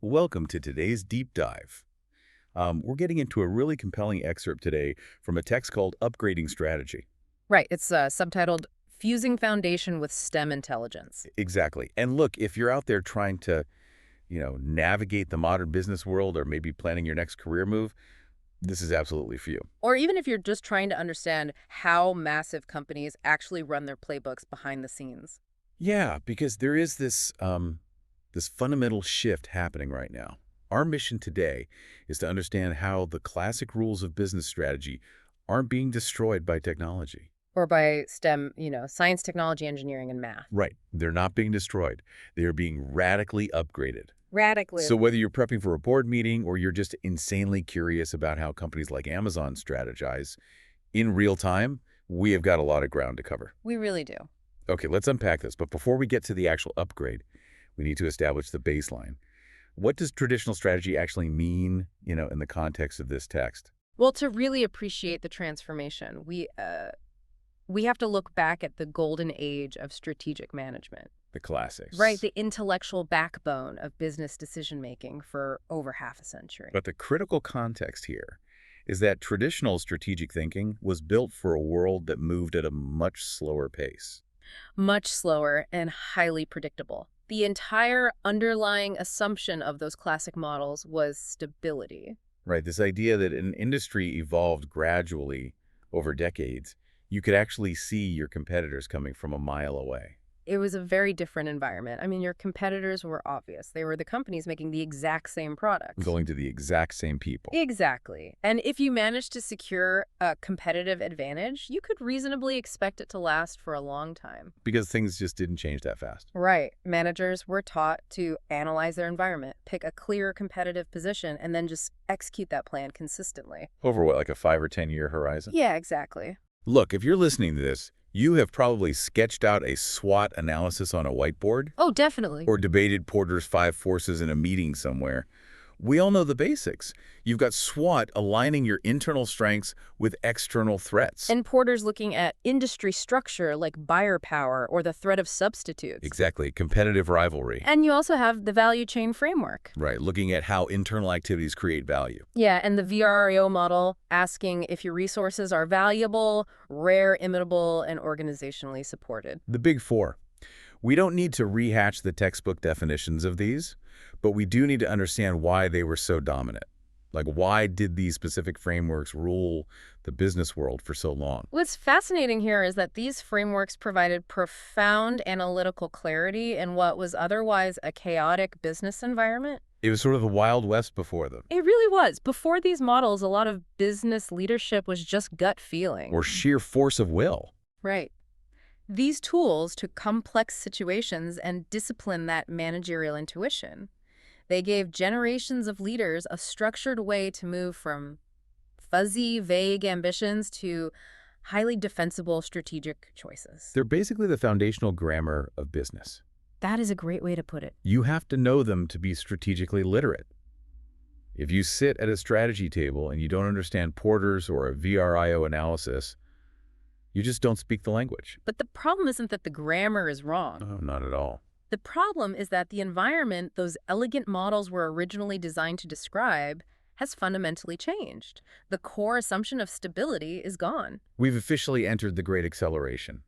Welcome to today's deep dive. We're getting into a really compelling excerpt today from a text called Upgrading Strategy. Right. It's subtitled Fusing Foundation with STEM Intelligence. Exactly. And look, if you're out there trying to, navigate the modern business world or maybe planning your next career move, this is absolutely for you. Or even if you're just trying to understand how massive companies actually run their playbooks behind the scenes. Yeah, because there is this fundamental shift happening right now. Our mission today is to understand how the classic rules of business strategy aren't being destroyed by technology. Or by STEM, science, technology, engineering, and math. Right. They're not being destroyed. They are being radically upgraded. Radically. So whether you're prepping for a board meeting or you're just insanely curious about how companies like Amazon strategize, in real time, we have got a lot of ground to cover. We really do. Okay, let's unpack this. But before we get to the actual upgrade, we need to establish the baseline. What does traditional strategy actually mean, in the context of this text? Well, to really appreciate the transformation, we have to look back at the golden age of strategic management. The classics. Right, the intellectual backbone of business decision-making for over half a century. But the critical context here is that traditional strategic thinking was built for a world that moved at a much slower pace. Much slower and highly predictable. The entire underlying assumption of those classic models was stability. Right, this idea that an industry evolved gradually over decades, you could actually see your competitors coming from a mile away. It was a very different environment. I mean, your competitors were obvious. They were the companies making the exact same products. Going to the exact same people. Exactly. And if you managed to secure a competitive advantage, you could reasonably expect it to last for a long time. Because things just didn't change that fast. Right. Managers were taught to analyze their environment, pick a clear competitive position, and then just execute that plan consistently. Over what, like a 5 or 10 year horizon? Yeah, exactly. Look, if you're listening to this, you have probably sketched out a SWOT analysis on a whiteboard Oh, definitely. or debated Porter's 5 forces in a meeting somewhere. We all know the basics. You've got SWOT aligning your internal strengths with external threats. And Porter's looking at industry structure like buyer power or the threat of substitutes. Exactly, competitive rivalry. And you also have the value chain framework. Right, looking at how internal activities create value. Yeah, and the VRIO model asking if your resources are valuable, rare, imitable, and organizationally supported. The big four. We don't need to rehash the textbook definitions of these, but we do need to understand why they were so dominant. Like, why did these specific frameworks rule the business world for so long? What's fascinating here is that these frameworks provided profound analytical clarity in what was otherwise a chaotic business environment. It was sort of the Wild West before them. It really was. Before these models, a lot of business leadership was just gut feeling. Or sheer force of will. Right. These tools took complex situations and disciplined that managerial intuition. They gave generations of leaders a structured way to move from fuzzy, vague ambitions to highly defensible strategic choices. They're basically the foundational grammar of business. That is a great way to put it. You have to know them to be strategically literate. If you sit at a strategy table and you don't understand Porter's or a VRIO analysis, you just don't speak the language. But the problem isn't that the grammar is wrong. Oh, not at all. The problem is that the environment those elegant models were originally designed to describe has fundamentally changed. The core assumption of stability is gone. We've officially entered the Great Acceleration.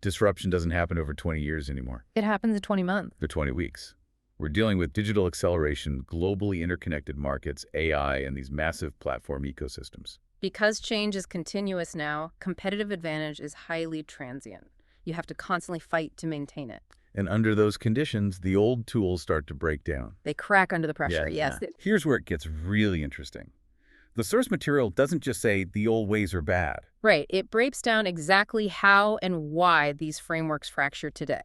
Disruption doesn't happen over 20 years anymore. It happens in 20 months. For 20 weeks. We're dealing with digital acceleration, globally interconnected markets, AI, and these massive platform ecosystems. Because change is continuous now, competitive advantage is highly transient. You have to constantly fight to maintain it. And under those conditions, the old tools start to break down. They crack under the pressure, yes. Here's where it gets really interesting. The source material doesn't just say the old ways are bad. Right. It breaks down exactly how and why these frameworks fracture today.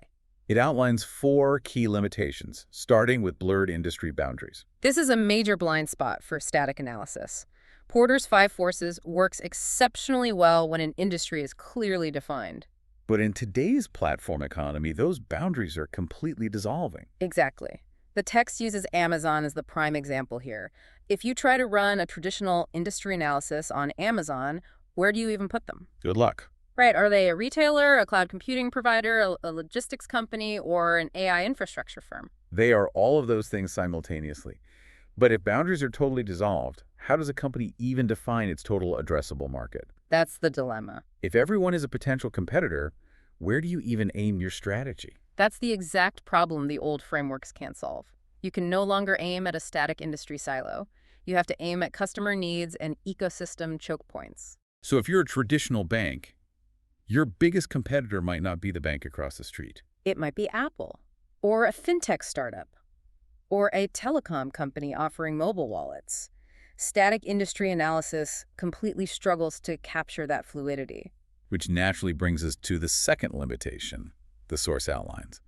It outlines 4 key limitations, starting with blurred industry boundaries. This is a major blind spot for static analysis. Porter's 5 forces works exceptionally well when an industry is clearly defined. But in today's platform economy, those boundaries are completely dissolving. Exactly. The text uses Amazon as the prime example here. If you try to run a traditional industry analysis on Amazon, where do you even put them? Good luck. Right. Are they a retailer, a cloud computing provider, a logistics company, or an AI infrastructure firm? They are all of those things simultaneously. But if boundaries are totally dissolved, how does a company even define its total addressable market? That's the dilemma. If everyone is a potential competitor, where do you even aim your strategy? That's the exact problem the old frameworks can't solve. You can no longer aim at a static industry silo. You have to aim at customer needs and ecosystem choke points. So if you're a traditional bank, your biggest competitor might not be the bank across the street. It might be Apple, or a fintech startup, or a telecom company offering mobile wallets. Static industry analysis completely struggles to capture that fluidity. Which naturally brings us to the second limitation, the source outlines.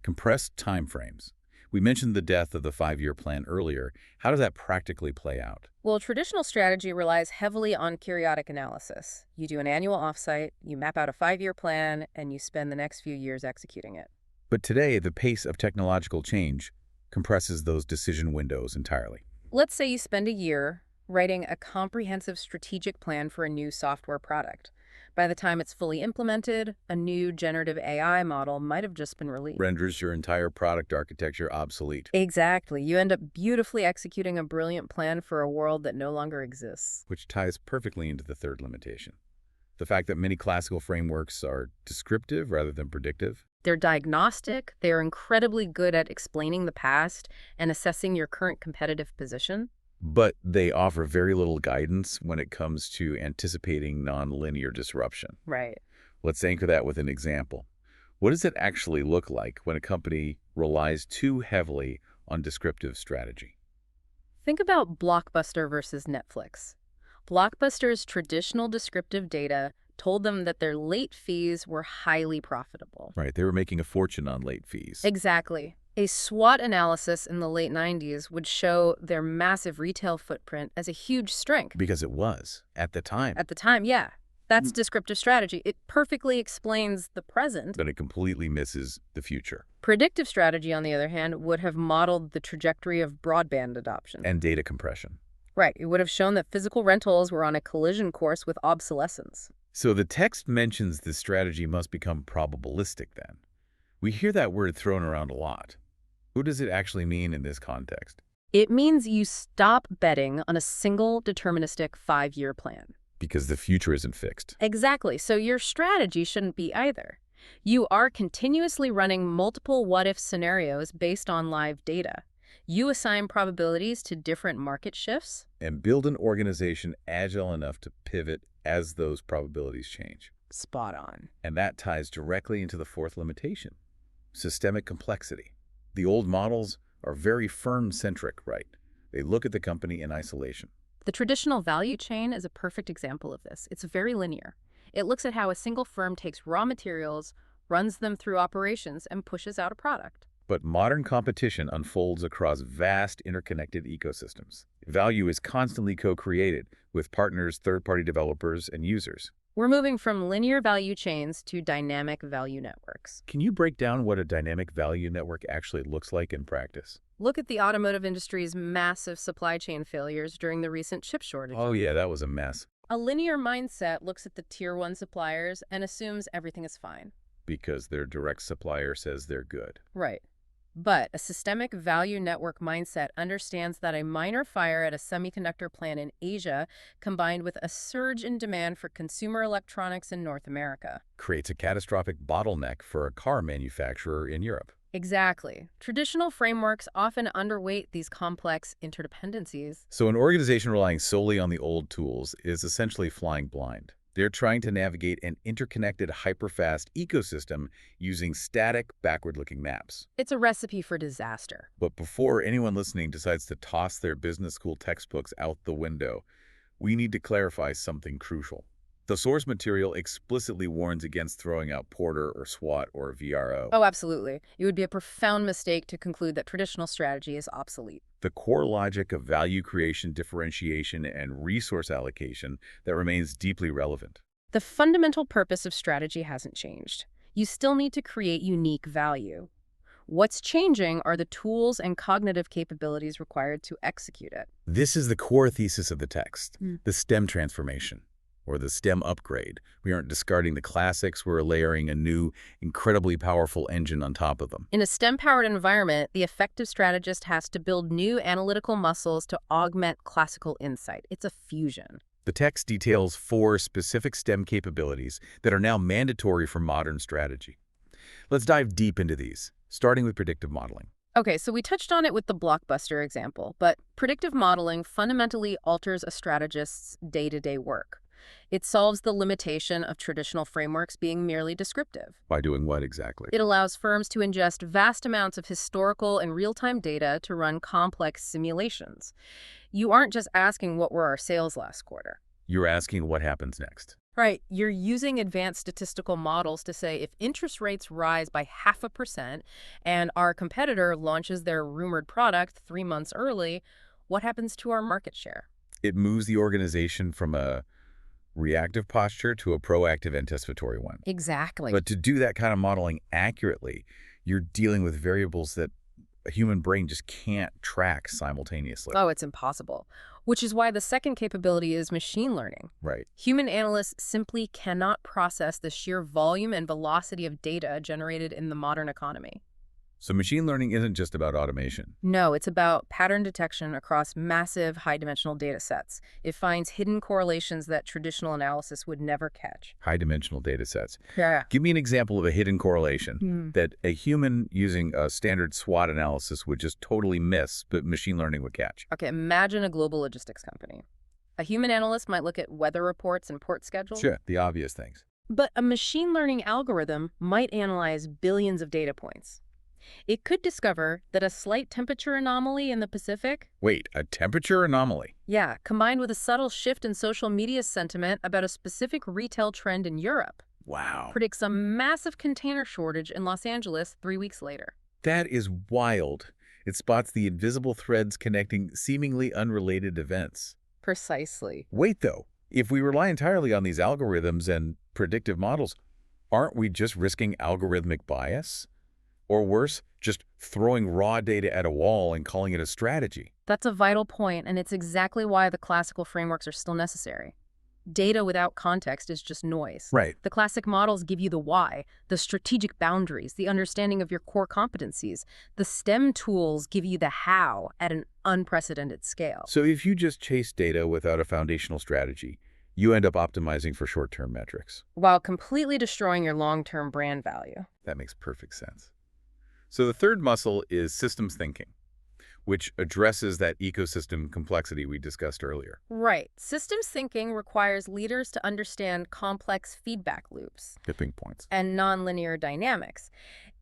Compressed timeframes. We mentioned the death of the 5-year plan earlier. How does that practically play out? Well, traditional strategy relies heavily on periodic analysis. You do an annual offsite, you map out a 5-year plan, and you spend the next few years executing it. But today, the pace of technological change compresses those decision windows entirely. Let's say you spend a year writing a comprehensive strategic plan for a new software product. By the time it's fully implemented, a new generative AI model might have just been released. Renders your entire product architecture obsolete. Exactly. You end up beautifully executing a brilliant plan for a world that no longer exists. Which ties perfectly into the third limitation. The fact that many classical frameworks are descriptive rather than predictive. They're diagnostic, they're incredibly good at explaining the past and assessing your current competitive position. But they offer very little guidance when it comes to anticipating nonlinear disruption. Right. Let's anchor that with an example. What does it actually look like when a company relies too heavily on descriptive strategy? Think about Blockbuster versus Netflix. Blockbuster's traditional descriptive data told them that their late fees were highly profitable. Right, they were making a fortune on late fees. Exactly. A SWOT analysis in the late 90s would show their massive retail footprint as a huge strength. Because it was, at the time. At the time, yeah. That's descriptive strategy. It perfectly explains the present. But it completely misses the future. Predictive strategy, on the other hand, would have modeled the trajectory of broadband adoption. And data compression. Right. It would have shown that physical rentals were on a collision course with obsolescence. So the text mentions this strategy must become probabilistic then. We hear that word thrown around a lot. What does it actually mean in this context? It means you stop betting on a single deterministic 5-year plan. Because the future isn't fixed. Exactly. So your strategy shouldn't be either. You are continuously running multiple what-if scenarios based on live data. You assign probabilities to different market shifts. And build an organization agile enough to pivot as those probabilities change. Spot on. And that ties directly into the fourth limitation, systemic complexity. The old models are very firm-centric, right? They look at the company in isolation. The traditional value chain is a perfect example of this. It's very linear. It looks at how a single firm takes raw materials, runs them through operations, and pushes out a product. But modern competition unfolds across vast interconnected ecosystems. Value is constantly co-created with partners, third-party developers, and users. We're moving from linear value chains to dynamic value networks. Can you break down what a dynamic value network actually looks like in practice? Look at the automotive industry's massive supply chain failures during the recent chip shortage. Oh yeah, that was a mess. A linear mindset looks at the tier 1 suppliers and assumes everything is fine. Because their direct supplier says they're good. Right. But a systemic value network mindset understands that a minor fire at a semiconductor plant in Asia, combined with a surge in demand for consumer electronics in North America, creates a catastrophic bottleneck for a car manufacturer in Europe. Exactly. Traditional frameworks often underweight these complex interdependencies. So an organization relying solely on the old tools is essentially flying blind. They're trying to navigate an interconnected, hyperfast ecosystem using static, backward-looking maps. It's a recipe for disaster. But before anyone listening decides to toss their business school textbooks out the window, we need to clarify something crucial. The source material explicitly warns against throwing out Porter or SWOT or VRO. Oh, absolutely. It would be a profound mistake to conclude that traditional strategy is obsolete. The core logic of value creation, differentiation, and resource allocation that remains deeply relevant. The fundamental purpose of strategy hasn't changed. You still need to create unique value. What's changing are the tools and cognitive capabilities required to execute it. This is the core thesis of the text, the STEM transformation. or the STEM upgrade. We aren't discarding the classics, we're layering a new, incredibly powerful engine on top of them. In a STEM-powered environment, the effective strategist has to build new analytical muscles to augment classical insight. It's a fusion. The text details 4 specific STEM capabilities that are now mandatory for modern strategy. Let's dive deep into these, starting with predictive modeling. Okay, so we touched on it with the Blockbuster example, but predictive modeling fundamentally alters a strategist's day-to-day work. It solves the limitation of traditional frameworks being merely descriptive. By doing what exactly? It allows firms to ingest vast amounts of historical and real-time data to run complex simulations. You aren't just asking what were our sales last quarter. You're asking what happens next. Right. You're using advanced statistical models to say if interest rates rise by 0.5% and our competitor launches their rumored product 3 months early, what happens to our market share? It moves the organization from a reactive posture to a proactive anticipatory one. Exactly. But to do that kind of modeling accurately, you're dealing with variables that a human brain just can't track simultaneously. Oh, it's impossible. Which is why the second capability is machine learning. Right. Human analysts simply cannot process the sheer volume and velocity of data generated in the modern economy. So machine learning isn't just about automation. No, it's about pattern detection across massive high-dimensional data sets. It finds hidden correlations that traditional analysis would never catch. High-dimensional data sets. Yeah. Give me an example of a hidden correlation that a human using a standard SWOT analysis would just totally miss, but machine learning would catch. Okay, imagine a global logistics company. A human analyst might look at weather reports and port schedules. Sure, the obvious things. But a machine learning algorithm might analyze billions of data points. It could discover that a slight temperature anomaly in the Pacific, Wait, a temperature anomaly? yeah, combined with a subtle shift in social media sentiment about a specific retail trend in Europe, Wow. predicts a massive container shortage in Los Angeles 3 weeks later. That is wild. It spots the invisible threads connecting seemingly unrelated events. Precisely. Wait, though. If we rely entirely on these algorithms and predictive models, aren't we just risking algorithmic bias? Or worse, just throwing raw data at a wall and calling it a strategy? That's a vital point, and it's exactly why the classical frameworks are still necessary. Data without context is just noise. Right. The classic models give you the why, the strategic boundaries, the understanding of your core competencies. The STEM tools give you the how at an unprecedented scale. So if you just chase data without a foundational strategy, you end up optimizing for short-term metrics. While completely destroying your long-term brand value. That makes perfect sense. So the third muscle is systems thinking, which addresses that ecosystem complexity we discussed earlier. Right. Systems thinking requires leaders to understand complex feedback loops Tipping points. and nonlinear dynamics.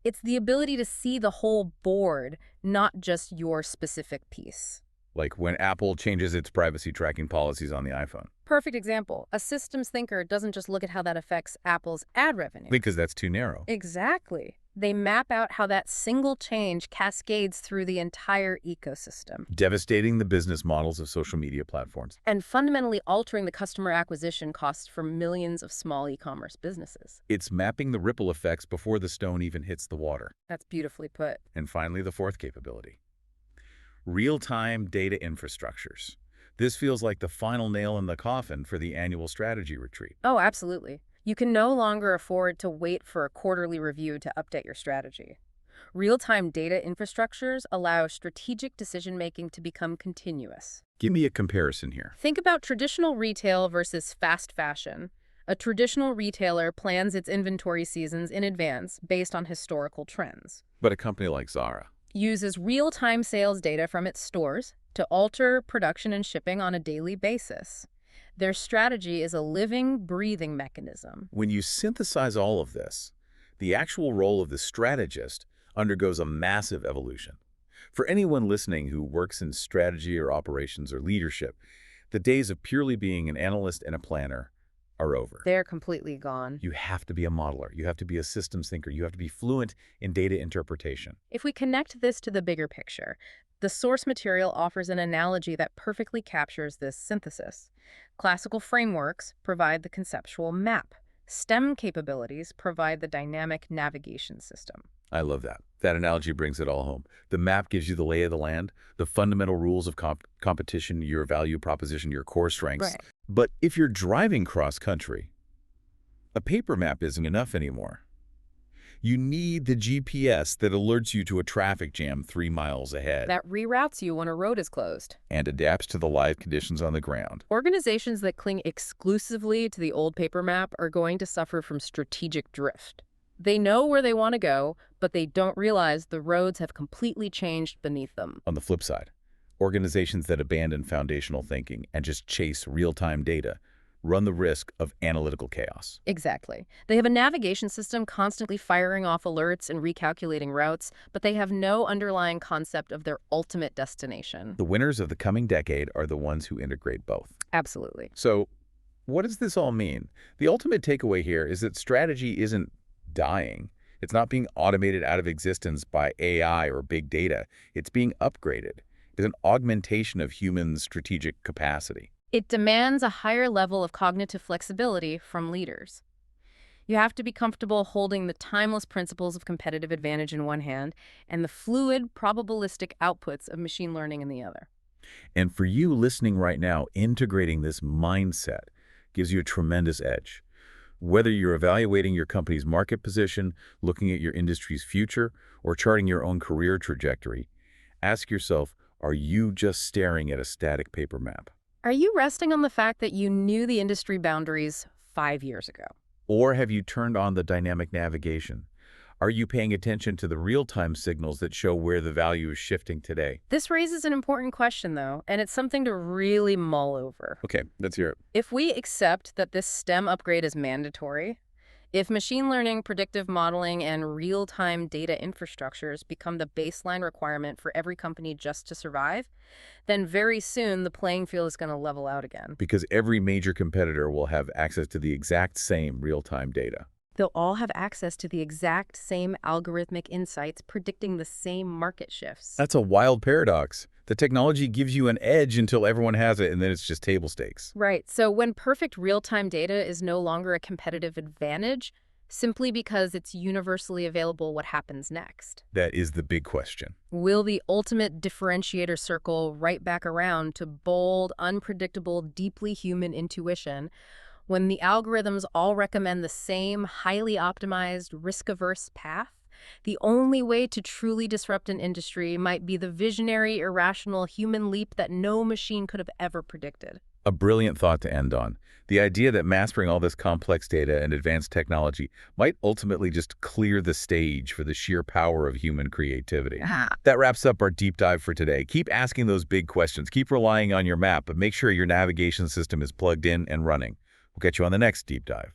It's the ability to see the whole board, not just your specific piece. Like when Apple changes its privacy tracking policies on the iPhone. Perfect example. A systems thinker doesn't just look at how that affects Apple's ad revenue. Because that's too narrow. Exactly. They map out how that single change cascades through the entire ecosystem Devastating the business models of social media platforms. and fundamentally altering the customer acquisition costs for millions of small e-commerce businesses. It's mapping the ripple effects before the stone even hits the water. That's beautifully put. And finally, the fourth capability. Real-time data infrastructures. This feels like the final nail in the coffin for the annual strategy retreat. Oh, absolutely. You can no longer afford to wait for a quarterly review to update your strategy. Real-time data infrastructures allow strategic decision-making to become continuous. Give me a comparison here. Think about traditional retail versus fast fashion. A traditional retailer plans its inventory seasons in advance based on historical trends. But a company like Zara Uses real-time sales data from its stores to alter production and shipping on a daily basis. Their strategy is a living, breathing mechanism. When you synthesize all of this, the actual role of the strategist undergoes a massive evolution. For anyone listening who works in strategy or operations or leadership, the days of purely being an analyst and a planner are over. They're completely gone. You have to be a modeler. You have to be a systems thinker. You have to be fluent in data interpretation. If we connect this to the bigger picture, the source material offers an analogy that perfectly captures this synthesis. Classical frameworks provide the conceptual map. STEM capabilities provide the dynamic navigation system. I love that. That analogy brings it all home. The map gives you the lay of the land, the fundamental rules of competition, your value proposition, your core strengths. Right. But if you're driving cross-country, a paper map isn't enough anymore. You need the GPS that alerts you to a traffic jam 3 miles ahead That reroutes you when a road is closed. and adapts to the live conditions on the ground. Organizations that cling exclusively to the old paper map are going to suffer from strategic drift. They know where they want to go, but they don't realize the roads have completely changed beneath them. On the flip side, organizations that abandon foundational thinking and just chase real-time data run the risk of analytical chaos. Exactly. They have a navigation system constantly firing off alerts and recalculating routes, but they have no underlying concept of their ultimate destination. The winners of the coming decade are the ones who integrate both. Absolutely. So, what does this all mean? The ultimate takeaway here is that strategy isn't dying. It's not being automated out of existence by AI or big data. It's being upgraded. It's an augmentation of human strategic capacity. It demands a higher level of cognitive flexibility from leaders. You have to be comfortable holding the timeless principles of competitive advantage in one hand and the fluid, probabilistic outputs of machine learning in the other. And for you listening right now, integrating this mindset gives you a tremendous edge. Whether you're evaluating your company's market position, looking at your industry's future, or charting your own career trajectory, ask yourself, are you just staring at a static paper map? Are you resting on the fact that you knew the industry boundaries 5 years ago? Or have you turned on the dynamic navigation? Are you paying attention to the real-time signals that show where the value is shifting today? This raises an important question, though, and it's something to really mull over. Okay, let's hear it. If we accept that this STEM upgrade is mandatory, if machine learning, predictive modeling, and real-time data infrastructures become the baseline requirement for every company just to survive, then very soon the playing field is going to level out again. Because every major competitor will have access to the exact same real-time data. They'll all have access to the exact same algorithmic insights predicting the same market shifts. That's a wild paradox. The technology gives you an edge until everyone has it, and then it's just table stakes. Right. So when perfect real-time data is no longer a competitive advantage, simply because it's universally available, what happens next? That is the big question. Will the ultimate differentiator circle right back around to bold, unpredictable, deeply human intuition when the algorithms all recommend the same highly optimized, risk-averse path? The only way to truly disrupt an industry might be the visionary, irrational human leap that no machine could have ever predicted. A brilliant thought to end on. The idea that mastering all this complex data and advanced technology might ultimately just clear the stage for the sheer power of human creativity. That wraps up our deep dive for today. Keep asking those big questions. Keep relying on your map, but make sure your navigation system is plugged in and running. We'll catch you on the next deep dive.